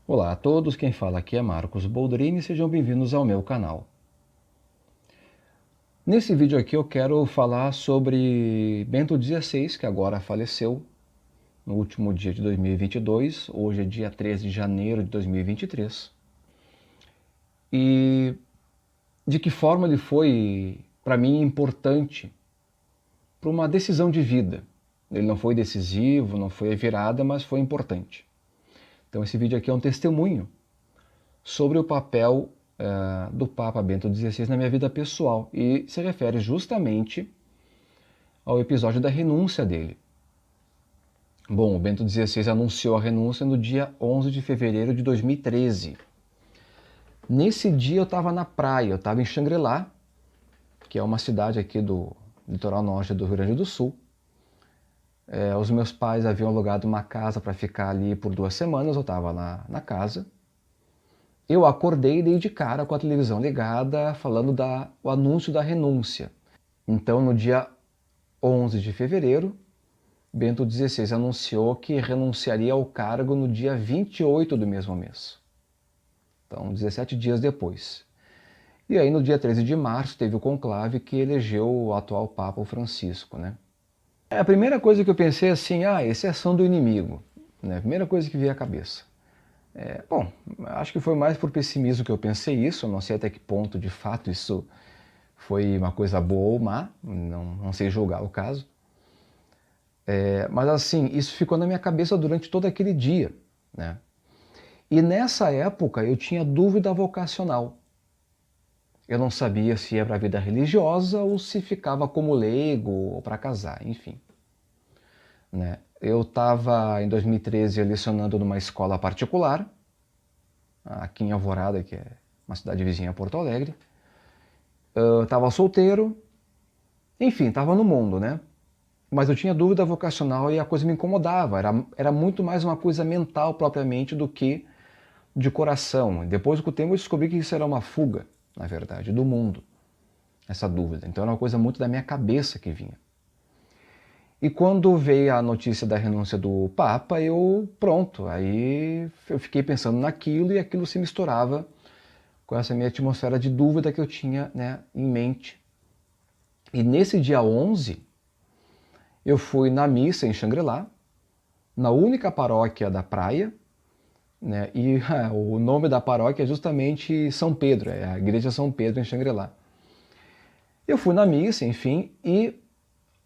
Olá a todos, quem fala aqui é Marcos Boldrini, sejam bem-vindos ao meu canal. Nesse vídeo aqui eu quero falar sobre Bento XVI, que agora faleceu no último dia de 2022, hoje é dia 13 de janeiro de 2023, e de que forma ele foi, para mim, importante para uma decisão de vida. Ele não foi decisivo, não foi a virada, mas foi importante. Então esse vídeo aqui é um testemunho sobre o papel do Papa Bento XVI na minha vida pessoal e se refere justamente ao episódio da renúncia dele. Bom, o Bento XVI anunciou a renúncia no dia 11 de fevereiro de 2013. Nesse dia eu estava na praia, eu estava em Xangri-Lá, que é uma cidade aqui do litoral norte do Rio Grande do Sul. Os meus pais haviam alugado uma casa para ficar ali por 2 semanas, eu estava na casa. Eu acordei e dei de cara com a televisão ligada, falando o anúncio da renúncia. Então, no dia 11 de fevereiro, Bento XVI anunciou que renunciaria ao cargo no dia 28 do mesmo mês. Então, 17 dias depois. E aí, no dia 13 de março, teve o conclave que elegeu o atual Papa, o Francisco, né? A primeira coisa que eu pensei assim, esse é ação do inimigo, né? A primeira coisa que veio à cabeça. Bom, acho que foi mais por pessimismo que eu pensei isso, eu não sei até que ponto de fato isso foi uma coisa boa ou má, não sei julgar o caso. Mas assim, isso ficou na minha cabeça durante todo aquele dia, né? E nessa época eu tinha dúvida vocacional. Eu não sabia se ia para a vida religiosa ou se ficava como leigo ou para casar, enfim. Né? Eu estava em 2013 lecionando numa escola particular, aqui em Alvorada, que é uma cidade vizinha a Porto Alegre. Eu estava solteiro, enfim, estava no mundo, né? Mas eu tinha dúvida vocacional e a coisa me incomodava. Era muito mais uma coisa mental propriamente do que de coração. Depois, com o tempo, eu descobri que isso era uma fuga, na verdade, do mundo, essa dúvida. Então era uma coisa muito da minha cabeça que vinha. E quando veio a notícia da renúncia do Papa, aí eu fiquei pensando naquilo e aquilo se misturava com essa minha atmosfera de dúvida que eu tinha, né, em mente. E nesse dia 11, eu fui na missa em Xangri-Lá, na única paróquia da praia, né, e o nome da paróquia é justamente São Pedro, é a Igreja São Pedro em Xangri-Lá. Eu fui na missa, enfim, e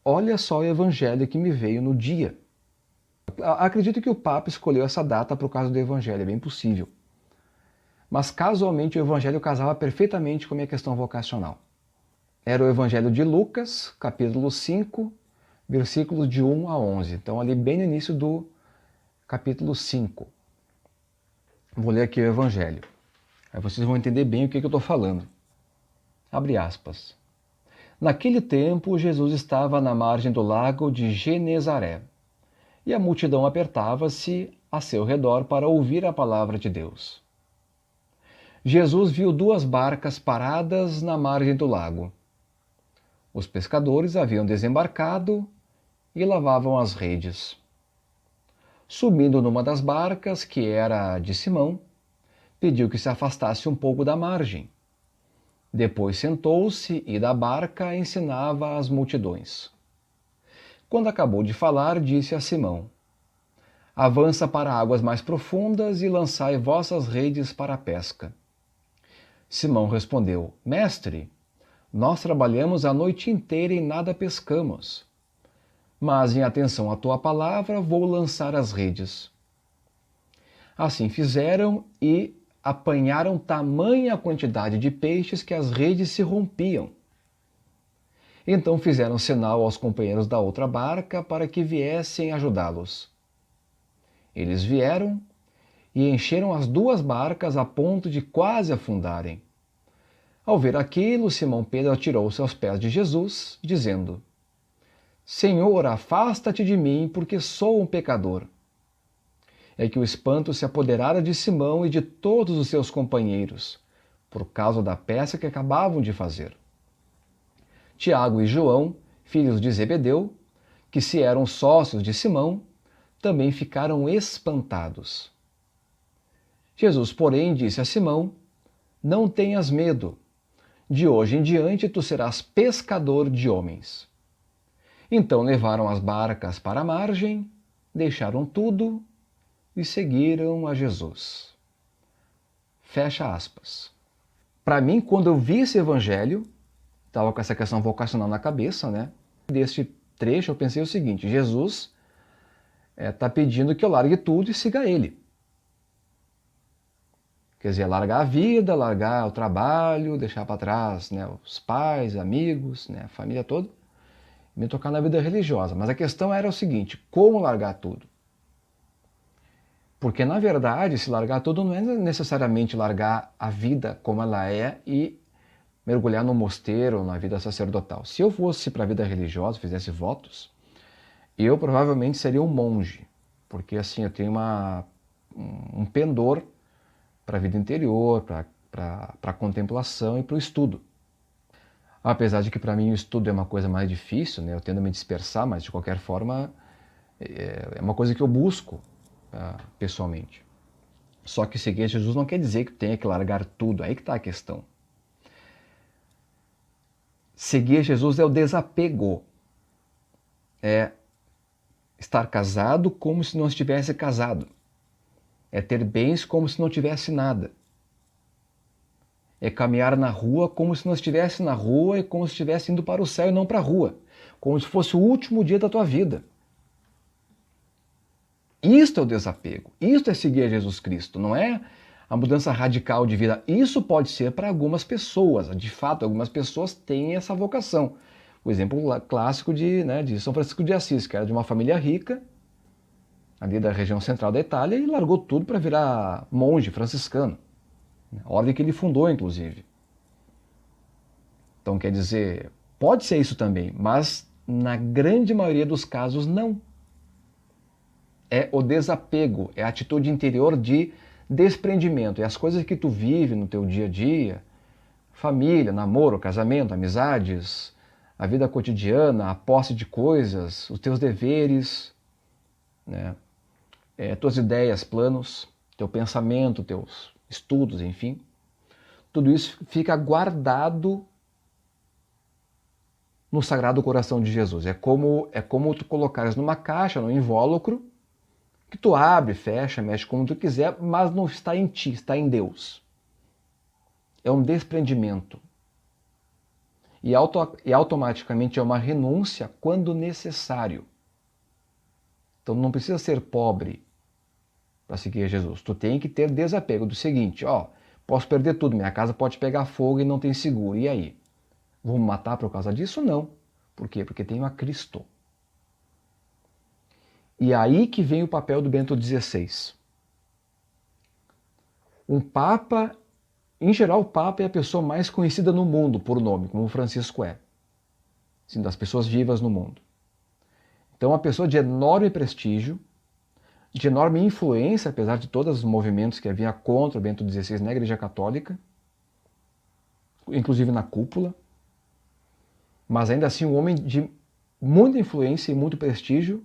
olha só o evangelho que me veio no dia. Acredito que o Papa escolheu essa data por causa do evangelho, é bem possível. Mas casualmente o evangelho casava perfeitamente com a minha questão vocacional. Era o evangelho de Lucas, capítulo 5, versículos de 1 a 11. Então ali bem no início do capítulo 5. Vou ler aqui o evangelho. Aí vocês vão entender bem o que eu estou falando. Abre aspas. Naquele tempo, Jesus estava na margem do lago de Genezaré, e a multidão apertava-se a seu redor para ouvir a palavra de Deus. Jesus viu 2 barcas paradas na margem do lago. Os pescadores haviam desembarcado e lavavam as redes. Subindo numa das barcas, que era de Simão, pediu que se afastasse um pouco da margem. Depois sentou-se e da barca ensinava as multidões. Quando acabou de falar, disse a Simão: Avança para águas mais profundas e lançai vossas redes para a pesca. Simão respondeu: Mestre, nós trabalhamos a noite inteira e nada pescamos. Mas em atenção à tua palavra vou lançar as redes. Assim fizeram e apanharam tamanha quantidade de peixes que as redes se rompiam. Então fizeram sinal aos companheiros da outra barca para que viessem ajudá-los. Eles vieram e encheram as 2 barcas a ponto de quase afundarem. Ao ver aquilo, Simão Pedro atirou-se aos pés de Jesus, dizendo: Senhor, afasta-te de mim, porque sou um pecador. É que o espanto se apoderara de Simão e de todos os seus companheiros, por causa da pesca que acabavam de fazer. Tiago e João, filhos de Zebedeu, que se eram sócios de Simão, também ficaram espantados. Jesus, porém, disse a Simão: não tenhas medo, de hoje em diante tu serás pescador de homens. Então levaram as barcas para a margem, deixaram tudo e seguiram a Jesus. Fecha aspas. Para mim, quando eu vi esse evangelho, estava com essa questão vocacional na cabeça, né? Deste trecho eu pensei o seguinte: Jesus está pedindo que eu largue tudo e siga Ele. Quer dizer, largar a vida, largar o trabalho, deixar para trás, né, os pais, amigos, né, a família toda, e me tocar na vida religiosa. Mas a questão era o seguinte: como largar tudo? Porque, na verdade, se largar tudo não é necessariamente largar a vida como ela é e mergulhar no mosteiro, na vida sacerdotal. Se eu fosse para a vida religiosa, fizesse votos, eu provavelmente seria um monge, porque assim eu tenho um pendor para a vida interior, para a contemplação e para o estudo. Apesar de que para mim o estudo é uma coisa mais difícil, né? Eu tendo a me dispersar, mas de qualquer forma é uma coisa que eu busco pessoalmente. Só que seguir Jesus não quer dizer que tenha que largar tudo, aí que está a questão. Seguir Jesus é o desapego, é estar casado como se não estivesse casado, é ter bens como se não tivesse nada, é caminhar na rua como se não estivesse na rua e como se estivesse indo para o céu e não para a rua, como se fosse o último dia da tua vida. Isto é o desapego, isto é seguir a Jesus Cristo, não é a mudança radical de vida. Isso pode ser para algumas pessoas, de fato, algumas pessoas têm essa vocação. O exemplo clássico de São Francisco de Assis, que era de uma família rica, ali da região central da Itália, e largou tudo para virar monge franciscano, a ordem que ele fundou, inclusive. Então, quer dizer, pode ser isso também, mas na grande maioria dos casos, não. É o desapego, é a atitude interior de desprendimento. É as coisas que tu vive no teu dia a dia, família, namoro, casamento, amizades, a vida cotidiana, a posse de coisas, os teus deveres, né? Tuas ideias, planos, teu pensamento, teus estudos, enfim. Tudo isso fica guardado no Sagrado Coração de Jesus. É como tu colocares numa caixa, num invólucro, que tu abre, fecha, mexe como tu quiser, mas não está em ti, está em Deus. É um desprendimento. E automaticamente é uma renúncia quando necessário. Então não precisa ser pobre para seguir Jesus. Tu tem que ter desapego do seguinte: posso perder tudo, minha casa pode pegar fogo e não tem seguro. E aí? Vou me matar por causa disso? Não. Por quê? Porque tenho a Cristo. E aí que vem o papel do Bento XVI. Um Papa, em geral, o Papa é a pessoa mais conhecida no mundo por nome, como o Francisco é. Assim, das pessoas vivas no mundo. Então, uma pessoa de enorme prestígio, de enorme influência, apesar de todos os movimentos que havia contra o Bento XVI na Igreja Católica, inclusive na cúpula, mas ainda assim um homem de muita influência e muito prestígio,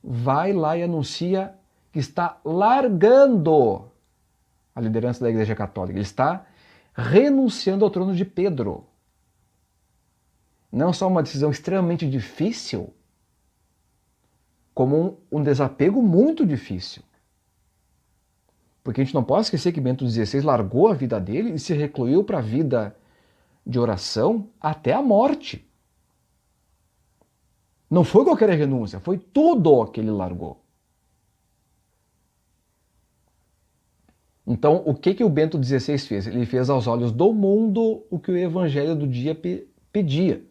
vai lá e anuncia que está largando a liderança da Igreja Católica. Ele está renunciando ao trono de Pedro. Não só uma decisão extremamente difícil, como um desapego muito difícil. Porque a gente não pode esquecer que Bento XVI largou a vida dele e se recluiu para a vida de oração até a morte. Não foi qualquer renúncia, foi tudo que ele largou. Então, o que o Bento XVI fez? Ele fez aos olhos do mundo o que o evangelho do dia pedia.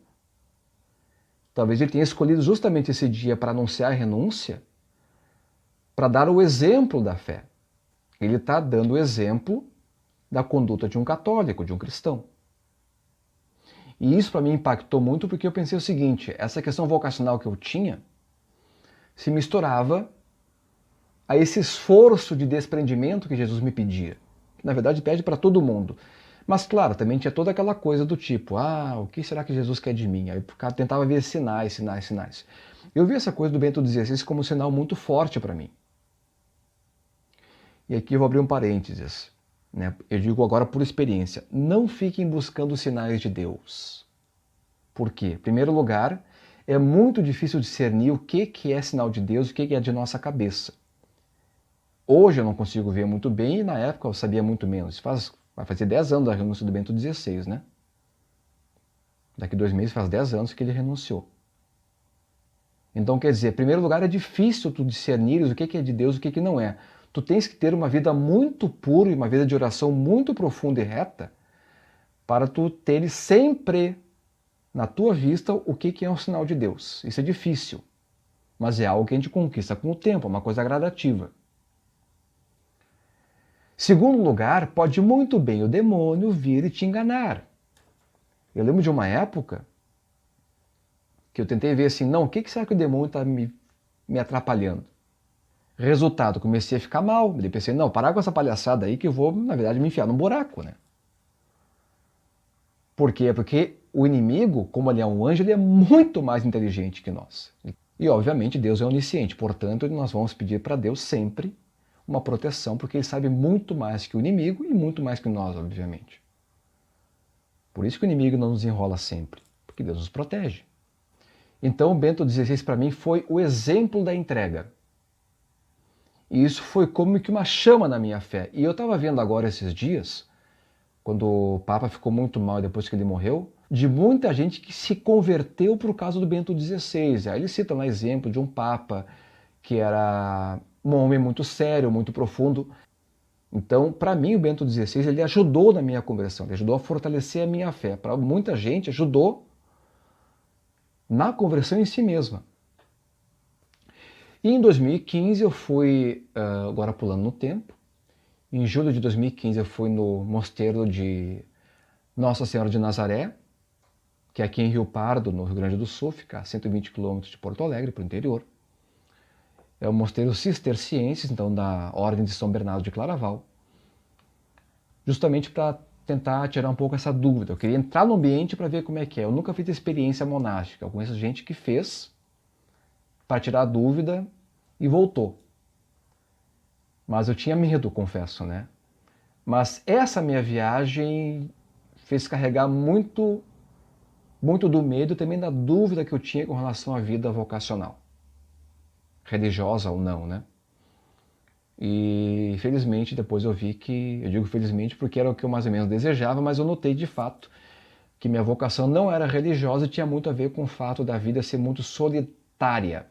Talvez ele tenha escolhido justamente esse dia para anunciar a renúncia, para dar o exemplo da fé. Ele está dando o exemplo da conduta de um católico, de um cristão. E isso para mim impactou muito porque eu pensei o seguinte: essa questão vocacional que eu tinha se misturava a esse esforço de desprendimento que Jesus me pedia, que na verdade pede para todo mundo. Mas claro, também tinha toda aquela coisa do tipo: o que será que Jesus quer de mim? Aí o cara tentava ver sinais. Eu vi essa coisa do Bento XVI como um sinal muito forte para mim. E aqui eu vou abrir um parênteses, né? Eu digo agora por experiência, não fiquem buscando sinais de Deus. Por quê? Em primeiro lugar, é muito difícil discernir o que é sinal de Deus e o que é de nossa cabeça. Hoje eu não consigo ver muito bem e na época eu sabia muito menos. Vai fazer 10 anos da renúncia do Bento XVI, né? Daqui 2 meses faz 10 anos que ele renunciou. Então, quer dizer, em primeiro lugar, é difícil tu discernires o que é de Deus e o que não é. Tu tens que ter uma vida muito pura e uma vida de oração muito profunda e reta para tu teres sempre na tua vista o que é um sinal de Deus. Isso é difícil, mas é algo que a gente conquista com o tempo, é uma coisa gradativa. Segundo lugar, pode muito bem o demônio vir e te enganar. Eu lembro de uma época que eu tentei ver assim, não, o que será que o demônio está me atrapalhando? Resultado, comecei a ficar mal. Eu pensei, não, parar com essa palhaçada aí que eu vou, na verdade, me enfiar num buraco, né? Por quê? Porque o inimigo, como ele é um anjo, ele é muito mais inteligente que nós. E, obviamente, Deus é onisciente. Portanto, nós vamos pedir para Deus sempre uma proteção, porque ele sabe muito mais que o inimigo e muito mais que nós, obviamente. Por isso que o inimigo não nos enrola sempre, porque Deus nos protege. Então, o Bento XVI, para mim, foi o exemplo da entrega. E isso foi como que uma chama na minha fé. E eu estava vendo agora esses dias, quando o Papa ficou muito mal depois que ele morreu, de muita gente que se converteu por causa do Bento XVI. Aí ele cita lá exemplo de um Papa que era um homem muito sério, muito profundo. Então, para mim, o Bento XVI ele ajudou na minha conversão, ele ajudou a fortalecer a minha fé. Para muita gente, ajudou na conversão em si mesma. E em 2015 eu fui, agora pulando no tempo, em julho de 2015 eu fui no mosteiro de Nossa Senhora de Nazaré, que é aqui em Rio Pardo, no Rio Grande do Sul, fica a 120 quilômetros de Porto Alegre, para o interior. É o mosteiro cisterciense, então da Ordem de São Bernardo de Claraval, justamente para tentar tirar um pouco essa dúvida. Eu queria entrar no ambiente para ver como é que é. Eu nunca fiz experiência monástica, eu conheço gente que fez para tirar a dúvida e voltou. Mas eu tinha medo, confesso, né? Mas essa minha viagem fez carregar muito do medo e também da dúvida que eu tinha com relação à vida vocacional, religiosa ou não, né? E felizmente depois eu vi que, eu digo felizmente porque era o que eu mais ou menos desejava, mas eu notei de fato que minha vocação não era religiosa e tinha muito a ver com o fato da vida ser muito solitária.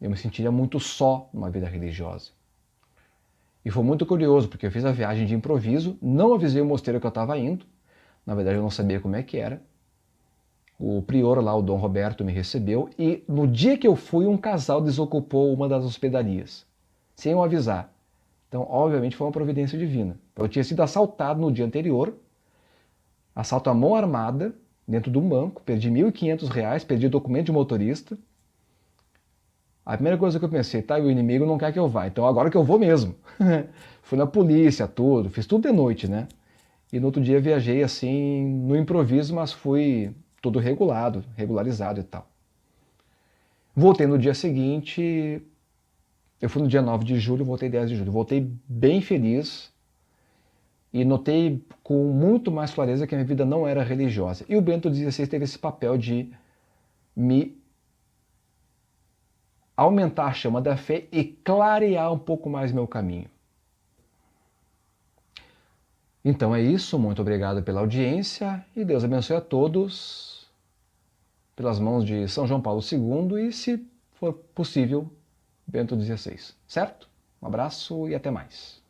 Eu me sentiria muito só numa vida religiosa. E foi muito curioso, porque eu fiz a viagem de improviso, não avisei o mosteiro que eu estava indo, na verdade eu não sabia como é que era. O prior lá, o Dom Roberto, me recebeu e no dia que eu fui, um casal desocupou uma das hospedarias, sem eu avisar. Então, obviamente, foi uma providência divina. Eu tinha sido assaltado no dia anterior, assalto à mão armada, dentro de um banco, perdi R$ 1.500, perdi documento de motorista. A primeira coisa que eu pensei, tá, o inimigo não quer que eu vá, então agora que eu vou mesmo. Fui na polícia, tudo, fiz tudo de noite, né? E no outro dia viajei assim, no improviso, mas fui tudo regularizado e tal. Voltei no dia seguinte, eu fui no dia 9 de julho, voltei 10 de julho. Voltei bem feliz e notei com muito mais clareza que a minha vida não era religiosa. E o Bento XVI teve esse papel de me aumentar a chama da fé e clarear um pouco mais meu caminho. Então é isso, muito obrigado pela audiência e Deus abençoe a todos pelas mãos de São João Paulo II e, se for possível, Bento XVI. Certo? Um abraço e até mais.